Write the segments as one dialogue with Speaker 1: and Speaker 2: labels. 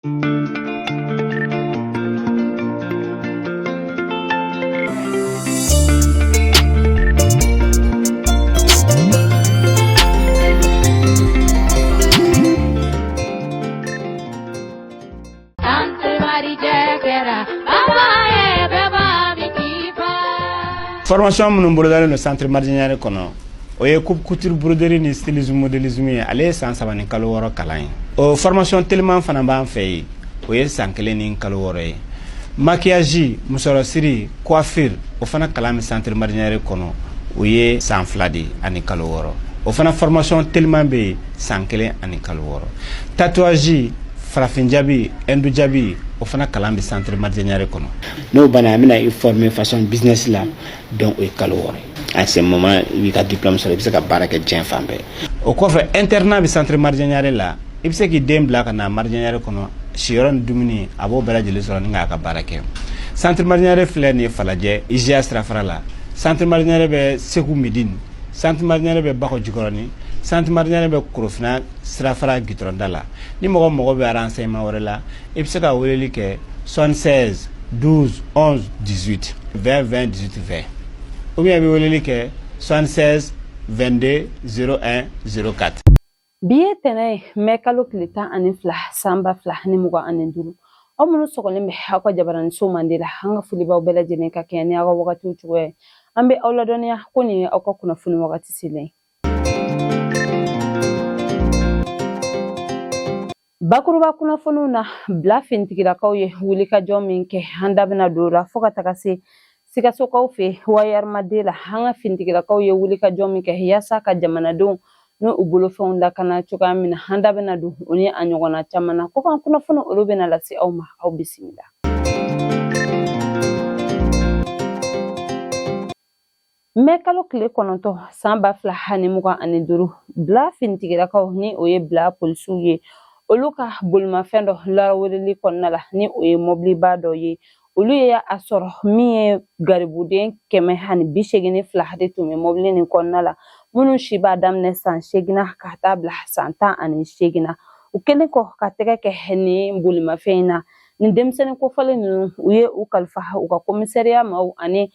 Speaker 1: Formation minnu bolodalen no centre marginal kono o ye couture broderie ni stylisme modélisme ale san sabani kalo woro kalan o formation tellement fana ban fay o ye san kelen ni kalo woro ye maquillage musoro siri coiffure o fana kalan centre marginal kono o ye san fladi ani kalo woro o fana formation tellement be san kelen ani kalo woro tatouage farafin jabi endu jabi o fana kalan be centre marginal kono no bana amina i former façon business là donc o kalo woro à ce moment il a diplôme sur il ka baraka jen fambe o ko fa internat be centre marginal là il se ki dem black na marginal kono shiron dumini abo bela jeli so nga ka baraka centre marginal fleur ni falaje ija strafara la centre marginal be sekou medine centre marginal be bako jikoroni centre marginal be kurofina strafara gitronda ni mogo be renseignement wala la e se ka weleli ke 76 12 11 18 20 20 18 20 ou bien be weleli ke 76 22 01 04
Speaker 2: biye tenay mekalo klita ani flah samba flah ni mugo anin duru o munu sokole me hako jabaran so mandela hanga fuli ba bela jene ka kenya ga wakati uchuwe ambe awladonia kuni akko kuna funi wakati sile bakuruba kuna fununa bla fintigira kauye wulika jominke handa bina dura foka takasi sika soka fe wayar madela hanga fintigira kauye wulika jominke yasa ka jamana don no ubulo fonda kana chuka mina handa bina du oni anyogona chamana ko kan kuna funu urubena lasi awma aw bisimila mekalo kle kononto samba fla hani muka aniduru bla fintigira kaw ni oye bla polsuye oluka bulma fendo la wurili konnala ni oye mobli bado ye olu ya asoro miye garibuden keme hani bishegini flahde tume mobli ni konnala munu shiba damne san shegina ka tabla santa ani shegina ukene ko ka tege ke heni bulma feina ni demsene ko fale ni uye ukalfa uka commissariat ma ani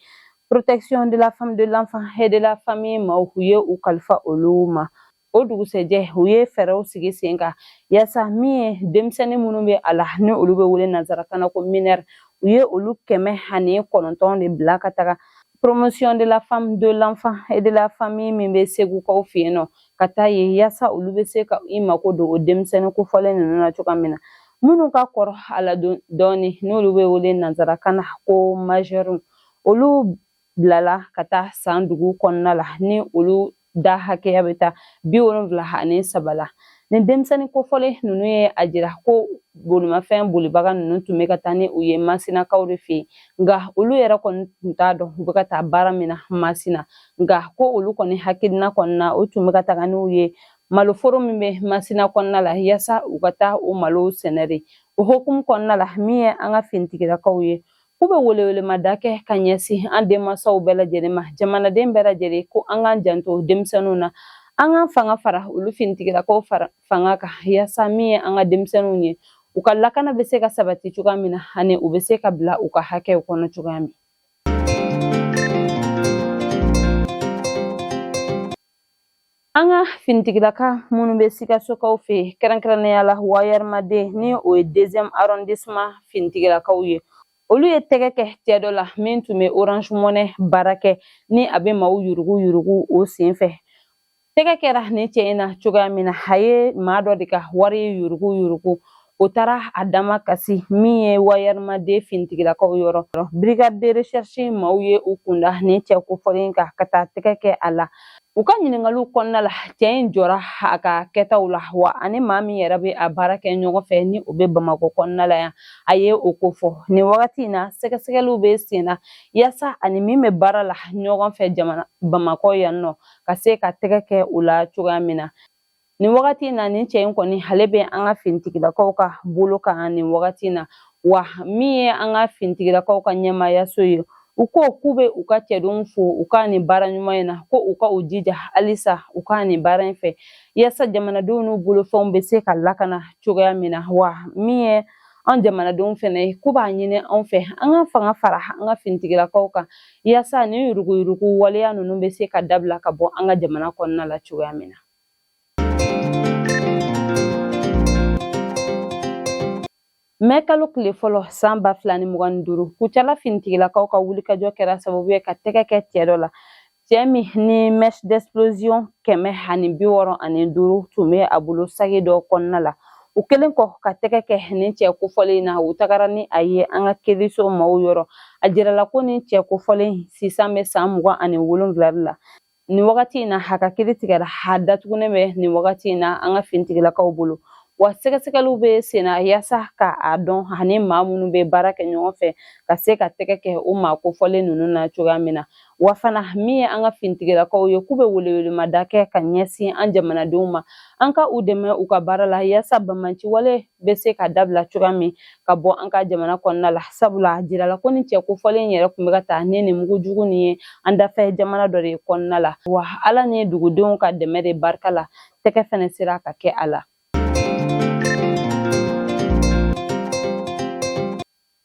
Speaker 2: protection de la femme de l'enfant et de la famille ma uye ukalfa oluma odugu seje uye fero sigi senga yasa miye demsene munumbe ala ni olube wule nazara kana ko miner uye olu keme hani kononton de blaka taga promotion de la femme de l'enfant et de la famille mimbe segu ko fieno kata ye yasa olube seka imako do demsene ko fole na chukamina munu ka kor ala doni no olube wule nazara kana ko majerum olu blala kata sandugu konnala ni olu da hake yabeta biwon vla ne sabala ne demsani ko fole nunu ye ajira ko boluma fen bolibaga nunu tumeka tani uye masina kawrefi nga olu yera kon ntado bukata baramina masina nga ko olu koni hakilna konna o tumeka tagani uye malo foro mimbe masina konna la yasa ugata o malo seneri o hokum konna la miye anga fintikira kawye kube wole madake kanyesi ande masaw bela jerema jamana dem bela jere ko anga janto demsanuna anga fanga fara ulu fintigira ko fanga ka yasa miye anga demsanunye ukallakana beseka sabati chukamina hane ubeseka bla uka hake ukono chugami anga fintigira ka munu besika soka ufe kerankerne yala wayar made ni o deuxième arrondissement fintigira ka uye olu ye tege ke tiedola mintume Orange Money barake ni abe mawu yurugu o senfe tege kera ni cheina chugamina haye mado dika wari yurugu otara adama kasi miye wayar made fintigira ko yoro brigade de recherche mawye ukunda ni cheko folinka kata tege ke ala ukanyine ngalu konnala chen jora aka ketawla wa ani mami yerabe abarake nyogo fe ni obe bamako konnala ya aye okofo ni wakati na sekelu be sina yasa ani mime barala nyogo fe jamana bamako yanno kase ka tegeke ula chugamina ni wakati na ni chen ko ni halebe anga fintikida ko ka buluka ni wakati na wa miye anga fintikida ko ka nyama yasoyo u ko k'u bɛ u ka cɛdenw fo u ka nin baara ɲuman in na ko u ka u jija halisa u ka nin baara in fɛ yaasa jamanadenw n'u bolofɛnw bɛ se ka lakana cogoya min na wa min ye an jamanadenw fɛnɛ ye k'u b'a ɲini anw fɛ an ka fanga fara an ka finitigilakaw kan yaasa nin yuruguyurugu waleya ninnu bɛ se ka dabila ka bɔ an ka jamana kɔnɔna la cogoya min na. Mɛ kalo tile fɔlɔ san 2025 Kucala finitigilakaw ka wulikajɔ kɛra sababu ye ka tɛgɛ kɛ cɛ dɔ la. Cɛ min ni mèche d'explosion 165 tun bɛ a bolo sagi dɔ kɔnɔna la. U kelen kɔ ka tɛgɛ kɛ nin cɛ kofɔlen na u tagara ni a ye an ka keriso maaw yɔrɔ. A jirala ko nin cɛ kofɔlen sisan bɛ san 27 la. Nin wagati in na a ka kiiri tigɛra a datugunen bɛ nin wagati in na an ka finitigilakaw bolo. Wa sɛgɛsɛgɛliw bɛ sen na yaasa ka a dɔn ani maa minnu bɛ baara kɛ ɲɔgɔn fɛ ka se ka tɛgɛ kɛ o maa kofɔlen ninnu na cogoya min na. Wa fana min ye an ka finitigilakaw ye k'u bɛ welewelemada kɛ ka ɲɛsin an jamanadenw ma an ka u dɛmɛ u ka baara la yaasa bamaci wale bɛ se ka dabila cogoya min ka bɔ an ka jamana kɔnɔna la sabula a jirala ko ni cɛ kofɔlen yɛrɛ tun bɛ ka taa ni nin mugujugu nin ye an dafɛ jamana dɔ de kɔnɔna la wa ala ni dugudenw ka dɛmɛ de barika la tɛgɛ fɛnɛ sera ka kɛ a la.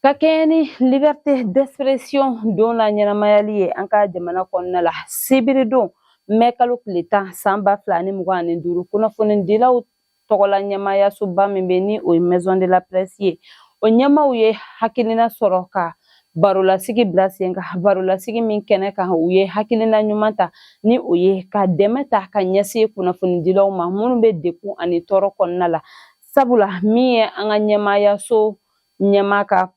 Speaker 2: Ka kɛɲɛ ni liberté d'expression don na ɲɛnamayali ye an ka jamana kɔnɔna la sibiri don mɛ kalo tile 10 san 2025 kunnafonidilaw tɔgɔla ɲɛmayasoba min bɛ ni o ye maison de la presse ye o ɲɛmaw ye hakilina sɔrɔ ka barolasigi bila sen kan barolasigi min kɛnɛ kan u ye hakilina ɲuman ta ni o ye ka dɛmɛ ta ka ɲɛsin kunnafonidilaw ma minnu bɛ degun ani tɔɔrɔ kɔnɔna la sabula min ye an ka ɲɛmayaso ɲɛma ka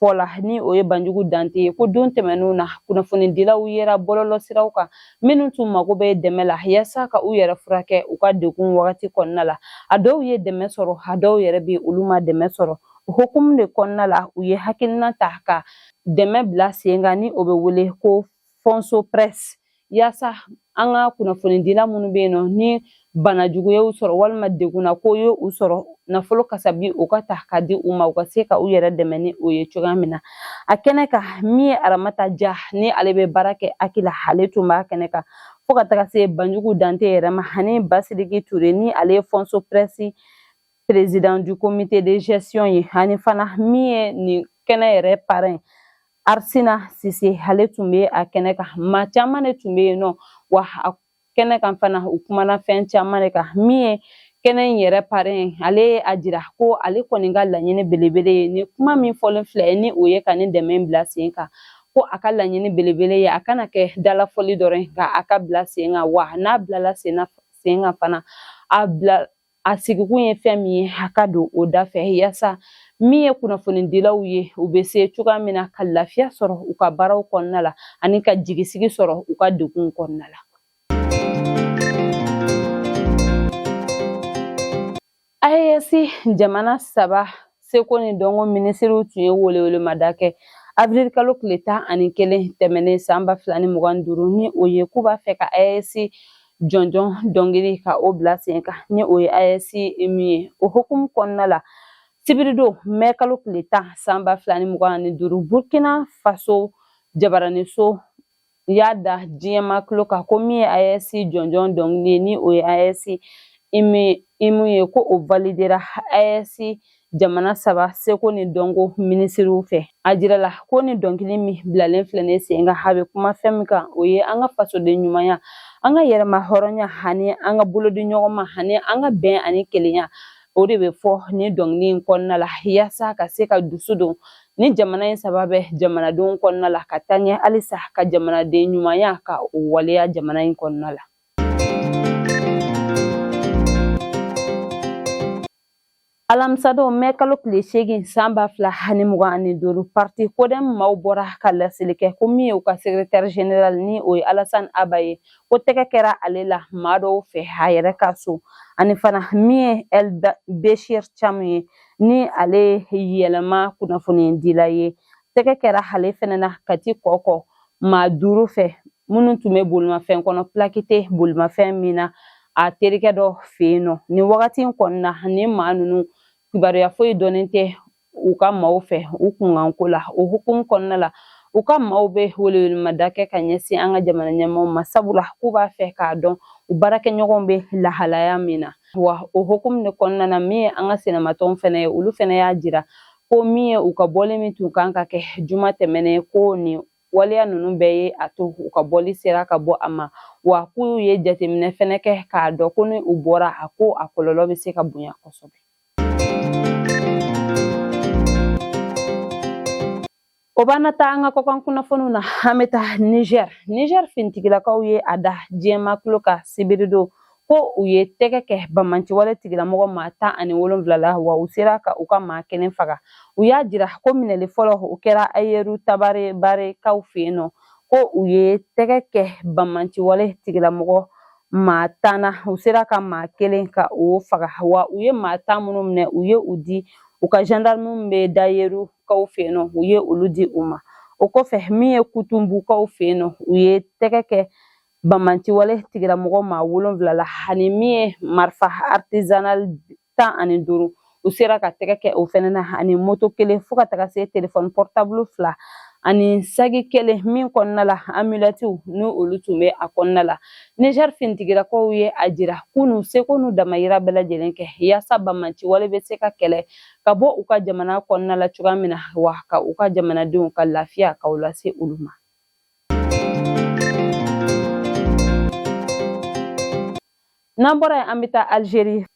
Speaker 2: fɔla ni o ye Banjugu Dante ye ko don tɛmɛnenw na kunnafonidilaw yera bɔlɔlɔsiraw kan minnu tun mago bɛ dɛmɛ la yaasa ka u yɛrɛ furakɛ u ka degun wagati kɔnɔna la a dɔw ye dɛmɛ sɔrɔ a dɔw yɛrɛ bɛ olu ma dɛmɛ sɔrɔ o hukumu de kɔnɔna la u ye hakilina ta ka dɛmɛ bila sen kan ni o bɛ wele ko Fonso Presse yaasa an ka kunnafonidila minnu bɛ yen nɔ ni banajugu ye u sɔrɔ walima degunna ko ye u sɔrɔ nafolo kasabi u ka ta ka di u ma u ka se ka u yɛrɛ dɛmɛ ni o ye cogoya min na a kɛnɛ kan min ye Aramata Ja ni ale bɛ baara kɛ Akila ale tun b'a kɛnɛ kan fo ka taga se Banjugu Dante yɛrɛ ma ani Basidiki Ture ni ale ye Fonso Presse président du comité de gestion ye ani fana min ye nin kɛnɛ yɛrɛ parrain Arsina Sise ale tun bɛ a kɛnɛ kan maa caman de tun bɛ yen nɔ wa a kɛnɛ kan fana u kumana fɛn caman de kan min ye kɛnɛ in yɛrɛ parrain ale ye a jira ko ale kɔni ka laɲini belebele ye ni kuma min fɔlen filɛ ni o ye ka ni dɛmɛ bila sen kan ko a ka laɲini belebele ye a kana kɛ dalafɔli dɔrɔn nka a ka bila sen kan wa n'a bilala sen kan fana a sigikun ye fɛn min ye a ka don o da fɛ yaasa min ye kunnafonidilaw ye u bɛ se cogoya min na ka lafiya sɔrɔ u ka baaraw kɔnɔna la ani ka jigisigi sɔrɔ u ka degun kɔnɔna la. AES jamana 3 seko ni dɔnko minisiriw tun ye welewelemada kɛ avril kalo tile 11 tɛmɛnen san 2025 ni o ye k'u b'a fɛ ka AES jɔnjɔn dɔnkili ka o bila sen kan ni o ye AES min ye o hukumu kɔnɔna la sibiri don mɛ kalo tile 10 san 2025 Burkina Faso jabaraniso y'a da diɲɛma kulo kan ko min ye AES jɔnjɔn dɔnkili ye ni o ye AES imu ye ko o validera AES jamana 3 seko ni dɔnko minisiriw fɛ a jirala ko ni dɔnkili min bilalen filɛ ne sen kan a bɛ kuma fɛn min kan o ye an ka fasoden ɲumanya an ka yɛrɛma hɔrɔnya ani an ka bolodi ɲɔgɔnma ani an ka bɛn ani kelenya o de bɛ fɔ ni dɔnkili in kɔnɔna la yaasa ka se ka dusu don ni jamana in saba bɛ jamanadenw kɔnɔna la ka taa ɲɛ halisa ka jamanaden ɲumanya ka o waleya jamana in kɔnɔna la. Alamisa don mɛ kalo tile 8 san 2025 parti Codem maaw bɔra ka laseli kɛ ko min ye u ka secrétaire général ni o ye Alassane Aba ye ko tɛgɛ kɛra ale la maa dɔw fɛ a yɛrɛ ka so ani fana min ye El Bechir Cham ye ni ale yɛlɛma kunnafoni dila ye tɛgɛ kɛra ale fɛnɛ na Kati Kɔkɔ maa 5 fɛ minnu tun bɛ bolimafɛn kɔnɔ plakite bolimafɛn min na a terikɛ dɔ fɛ yen nɔ ni wagati in kɔnɔna ni maa ninnu kibaruya foyi dɔnnen tɛ u ka maaw fɛ u kunkanko la o hukumu kɔnɔna la u ka maaw be welewelemada kɛ ka ɲɛsin an ka jamana ɲɛmaaw ma sabula k'u b'a fɛ k'a dɔn u baarakɛɲɔgɔnw be lahalaya min na wa o hokumu de kɔnɔna na min ye an ka senamatɔnw fɛnɛ ye olu fɛnɛ y'a jira ko min ye u ka bɔli min tun kan ka kɛ juma tɛmɛnen ko ni waleya ninnu bɛɛ ye a to u ka bɔli sera ka bɔ a ma wa k'u ye jateminɛ fɛnɛ kɛ k'a dɔn ko ni u bɔra a ko a kɔlɔlɔ be se ka bonya kosɛbɛ. O b'an ta an ka kɔkan kunnafoniw na an bɛ taa Niger fintigilakaw ye a da diɲɛma tulo ka sibiri don ko u ye tɛgɛ kɛ bamanciwale tigilamɔgɔ maa 17 la wa u sera ka u ka maa 1 faga u y'a jira ko minɛli fɔlɔ u kɛra Ayeru Tabare Barekaw fɛ yen nɔ ko u ye tɛgɛ kɛ bamanciwale tigilamɔgɔ maa 10 na u sera ka maa 1 ka o faga wa u ye maa 10 minnu minɛ u ye u di u ka gendarmew bɛ Dayeru kaw fɛ yen nɔ u ye olu di u ma o kɔfɛ min ye Kutumbukaw fɛ yen nɔ u ye tɛgɛ kɛ bamanciwale tigilamɔgɔ maa 7 la ani min ye marifa artisanal 15 u sera ka tɛgɛ kɛ o fɛnɛ na ani moto 1 fo ka taga se téléphone portable 2 ani sagi 1 min kɔnɔna la amuletiw ni olu tun bɛ a kɔnɔna la Niger fintigilakaw ye a jira k'u n'u seko n'u damayira bɛɛ lajɛlen kɛ yaasa bamanciwale bɛ se ka kɛlɛ ka bɔ u ka jamana kɔnɔna la cogoya min na wa ka u ka jamanadenw ka lafiya k'aw lase olu ma. N'an bɔra yen an bɛ taa Algérie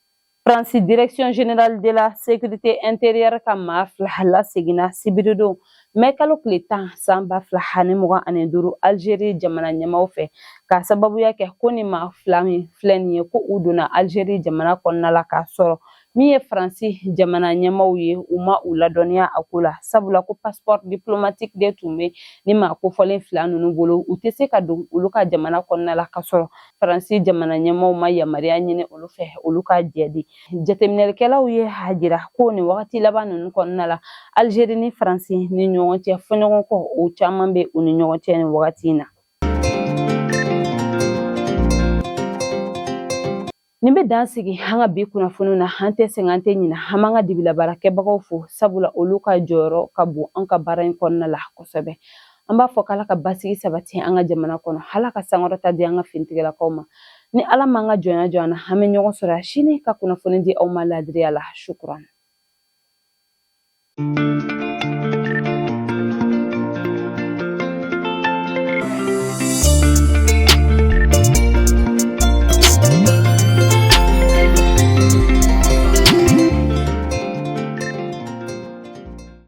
Speaker 2: France Direction Générale de la Sécurité Intérieure ka maa 2 laseginna sibiri don mai kalo tile 10 san 2025 Algérie jamana ɲɛmaaw fɛ ka sababuya kɛ ko ni maa 2 min filɛ nin ye ko u donna Algérie jamana kɔnɔna la k'a sɔrɔ min ye Faransi jamana ɲɛmaaw ye u ma u ladɔnniya a ko la sabula ko passeport diplomatique de tun bɛ ni maa kofɔlen 2 ninnu bolo u tɛ se ka don olu ka jamana kɔnɔna la ka sɔrɔ Faransi jamana ɲɛmaaw ma yamaruya ɲini olu fɛ olu ka jɛdi jateminɛlikɛlaw ye a jira ko ni wagati laban ninnu kɔnɔna la Algérie ni Faransi ni ɲɔgɔn cɛ fɔɲɔgɔn kɔ o caman bɛ u ni ɲɔgɔn cɛ ni wagati in na. Nin bɛ dan sigi an ka bi kunnafoniw na an tɛ sɛgɛn an tɛ ɲinɛ an b'an ka dibilabaarakɛbagaw fo sabula olu ka jɔyɔrɔ ka bon an ka baara in kɔnɔna la kosɛbɛ an b'a fɔ k'Ala ka basigi sabati an ka jamana kɔnɔ Ala ka sankɔrɔta di an ka finitigilakaw ma ni Ala m'an ka jɔnya jɔ an na an bɛ ɲɔgɔn sɔrɔ sini ka kunnafoni di aw ma laadiriya la shukuran.